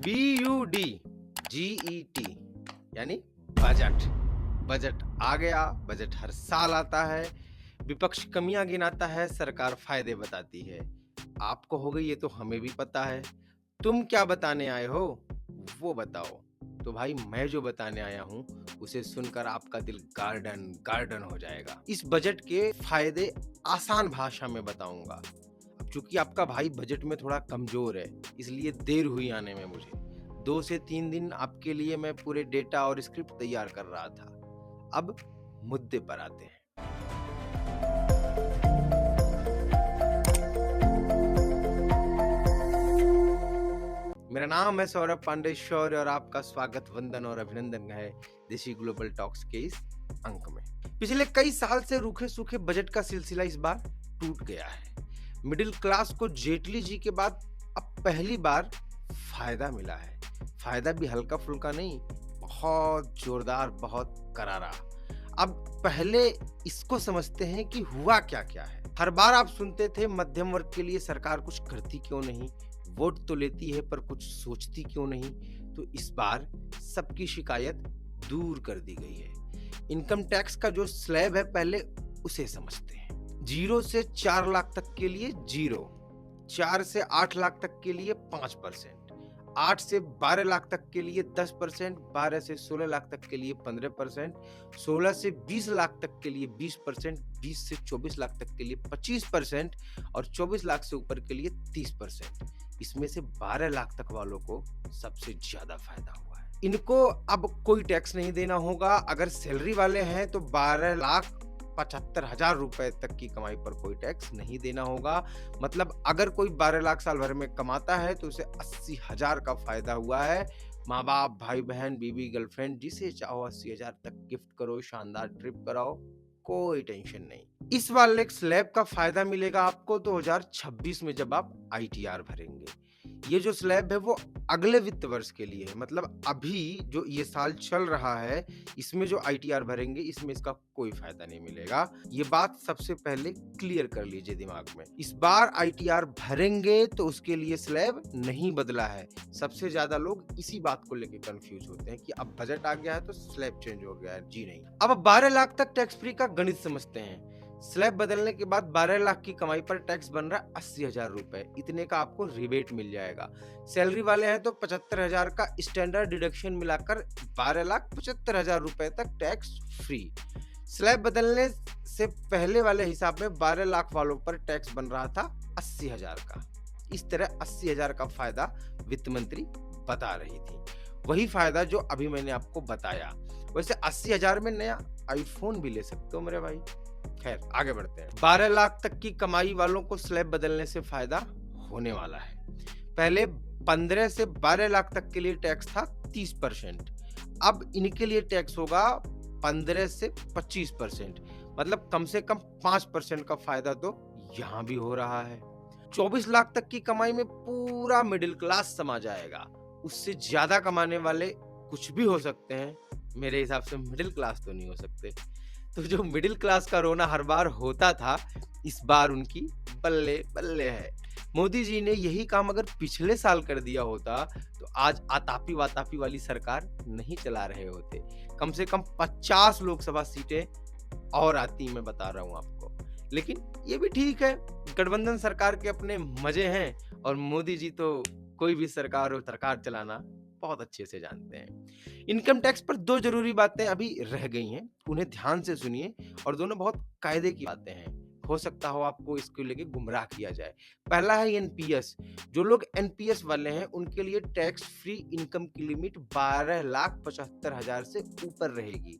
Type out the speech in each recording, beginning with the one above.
BUD GET यानी budget. Budget आ गया, budget हर साल आता है, विपक्ष कमियां गिनाता है, सरकार फायदे बताती है। आपको हो गई ये तो हमें भी पता है। तुम क्या बताने आए हो वो बताओ। तो भाई मैं जो बताने आया हूँ उसे सुनकर आपका दिल गार्डन गार्डन हो जाएगा। इस बजट के फायदे आसान भाषा में बताऊंगा। अब चूंकि आपका भाई बजट में थोड़ा कमजोर है, इसलिए देर हुई आने में मुझे। 2 से 3 दिन आपके लिए मैं पूरे डेटा और स्क्रिप्ट तैयार कर रहा था। अब मुद्दे पर आते हैं। मेरा नाम है सौरभ पांडे शौर्य और आपका स्वागत, वंदन और अभिनंदन है देशी ग्लोबल टॉक्स के इस अंक में। पिछले कई साल से रूखे सूखे बजट का सिलसिला इस बार टूट गया है। मिडिल क्लास को जेटली जी के बाद अब पहली बार फायदा मिला है। फायदा भी हल्का फुल्का नहीं, बहुत जोरदार, बहुत करारा। अब पहले इसको समझते हैं कि हुआ क्या क्या है। हर बार आप सुनते थे मध्यम वर्ग के लिए सरकार कुछ करती क्यों नहीं, वोट तो लेती है पर कुछ सोचती क्यों नहीं। तो इस बार सबकी शिकायत दूर कर दी गई है। इनकम टैक्स का जो स्लैब है पहले उसे समझते हैं। 0 से 4 लाख तक के लिए 0, 4 से 8 लाख तक के लिए 5%, 8 से 12 लाख तक के लिए 10%, 12 से 16 लाख तक के लिए 15%, 16 से 20 लाख तक के लिए 20%, 20 से 24 लाख तक के लिए 25% और 24 लाख से ऊपर के लिए 30%। इसमें से 12 लाख तक वालों को सबसे ज्यादा फायदा हुआ है। इनको अब कोई टैक्स नहीं देना होगा। अगर सैलरी वाले हैं तो 12,75,000 रुपए तक की कमाई पर कोई टैक्स नहीं देना होगा। मतलब अगर कोई 12 लाख साल भर में कमाता है तो उसे 80,000 का फायदा हुआ है। माँ बाप, भाई बहन, बीवी, गर्लफ्रेंड, जिसे चाहो 80,000 तक गिफ्ट करो, शानदार ट्रिप कराओ, कोई टेंशन नहीं। इस वाले स्लैब का फायदा मिलेगा आपको 2026 में जब आप ITR भरेंगे। ये जो स्लैब है वो अगले वित्त वर्ष के लिए है। मतलब अभी जो ये साल चल रहा है इसमें जो ITR भरेंगे इसमें इसका कोई फायदा नहीं मिलेगा। ये बात सबसे पहले क्लियर कर लीजिए दिमाग में। इस बार ITR भरेंगे तो उसके लिए स्लैब नहीं बदला है। सबसे ज्यादा लोग इसी बात को लेकर कंफ्यूज होते हैं कि अब बजट आ गया है तो स्लैब चेंज हो गया है। जी नहीं। अब 12 लाख तक टैक्स फ्री का गणित समझते हैं। स्लैब बदलने के बाद 12 लाख की कमाई पर टैक्स बन रहा है 80,000 रुपए। इतने का आपको रिबेट मिल जाएगा। सैलरी वाले हैं तो 75,000 का स्टैंडर्ड डिडक्शन मिलाकर 12,75,000 रुपए तक टैक्स फ्री। स्लैब बदलने से पहले वाले हिसाब में 12 लाख वालों पर टैक्स बन रहा था 80,000 का। इस तरह 80,000 का फायदा वित्त मंत्री बता रही थी। वही फायदा जो अभी मैंने आपको बताया। वैसे 80,000 में नया आईफोन भी ले सकते हो मेरे भाई। खैर आगे बढ़ते हैं। 12 लाख तक की कमाई वालों को स्लैब बदलने से फायदा होने वाला है। पहले 15 से 12 लाख तक के लिए टैक्स था 30%। अब इनके लिए टैक्स होगा 15 से 25%। मतलब कम से कम 5% का फायदा तो यहां भी हो रहा है। 24 लाख तक की कमाई में पूरा मिडिल क्लास समा जाएगा। उससे ज्यादा कमाने वाले कुछ भी हो सकते हैं, मेरे हिसाब से मिडिल क्लास तो नहीं हो सकते। तो जो मिडिल क्लास का रोना हर बार होता था, इस बार उनकी बल्ले बल्ले है। मोदी जी ने यही काम अगर पिछले साल कर दिया होता तो आज आतापी वातापी वाली सरकार नहीं चला रहे होते। कम से कम 50 लोकसभा सीटें और आती, मैं बता रहा हूं आपको। लेकिन ये भी ठीक है, गठबंधन सरकार के अपने मजे हैं और मोदी जी तो कोई भी सरकार हो, सरकार चलाना बहुत अच्छे से जानते हैं। इनकम टैक्स पर 2 जरूरी बातें अभी रह गई हैं, उन्हें ध्यान से सुनिए। और दोनों बहुत कायदे की बातें हैं। हो सकता हो आपको इसको लेके गुमराह किया जाए। पहला है एनपीएस। जो लोग एनपीएस वाले हैं उनके लिए टैक्स फ्री इनकम की लिमिट 12,75,000 से ऊपर रहेगी।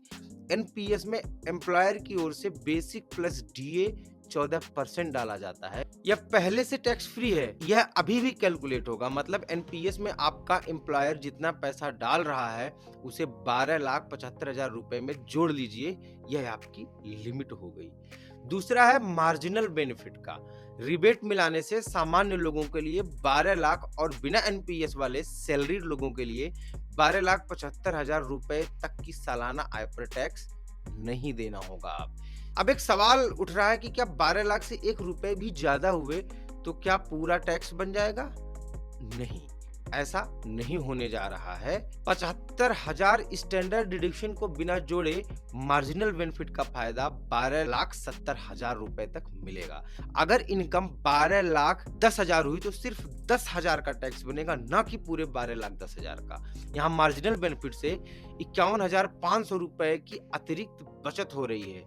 एनपीएस में एम्प्लॉयर की ओर से बेसिक प्लस डीए 14% डाला जाता है। यह पहले से टैक्स फ्री है, यह अभी भी कैलकुलेट होगा। मतलब एनपीएस में आपका एम्प्लॉयर जितना पैसा डाल रहा है उसे 12,75,000 रुपए में जोड़ लीजिए, यह आपकी लिमिट हो गई। दूसरा है मार्जिनल बेनिफिट का। रिबेट मिलाने से सामान्य लोगों के लिए 12 लाख और बिना एनपीएस वाले सैलरीड लोगों के लिए 12,75,000 रुपए तक की सालाना आय पर टैक्स नहीं देना होगा। अब एक सवाल उठ रहा है कि क्या 12 लाख से 1 रुपए भी ज्यादा हुए तो क्या पूरा टैक्स बन जाएगा? नहीं, ऐसा नहीं होने जा रहा है। 75,000 स्टैंडर्ड डिडक्शन को बिना जोड़े मार्जिनल बेनिफिट का फायदा 12,70,000 रुपए तक मिलेगा। अगर इनकम 12,10,000 हुई तो सिर्फ 10,000 का टैक्स बनेगा, ना कि पूरे 12,10,000 का। यहाँ मार्जिनल बेनिफिट से 51,500 रुपए की अतिरिक्त बचत हो रही है।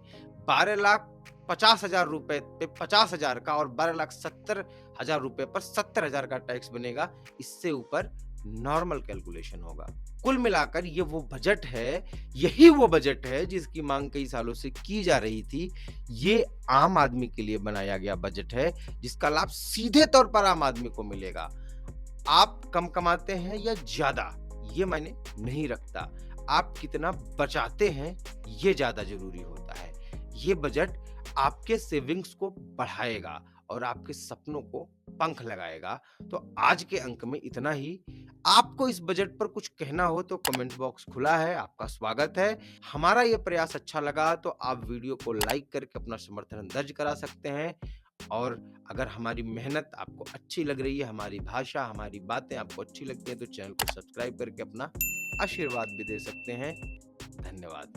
12,50,000 रुपए पे 50,000 का और 12,70,000 रुपए पर 70,000 का टैक्स बनेगा। इससे ऊपर नॉर्मल कैलकुलेशन होगा। कुल मिलाकर ये वो बजट है, यही वो बजट है जिसकी मांग कई सालों से की जा रही थी। ये आम आदमी के लिए बनाया गया बजट है, जिसका लाभ सीधे तौर पर आम आदमी को मिलेगा। आप कम कमाते हैं या ज्यादा, ये मायने नहीं रखता। आप कितना बचाते हैं, ये ज्यादा जरूरी होता है। ये बजट आपके सेविंग्स को बढ़ाएगा और आपके सपनों को पंख लगाएगा। तो आज के अंक में इतना ही। आपको इस बजट पर कुछ कहना हो तो कमेंट बॉक्स खुला है, आपका स्वागत है। हमारा ये प्रयास अच्छा लगा तो आप वीडियो को लाइक करके अपना समर्थन दर्ज करा सकते हैं। और अगर हमारी मेहनत आपको अच्छी लग रही है, हमारी भाषा, हमारी बातें आपको अच्छी लगती हैं, तो चैनल को सब्सक्राइब करके अपना आशीर्वाद भी दे सकते हैं। धन्यवाद।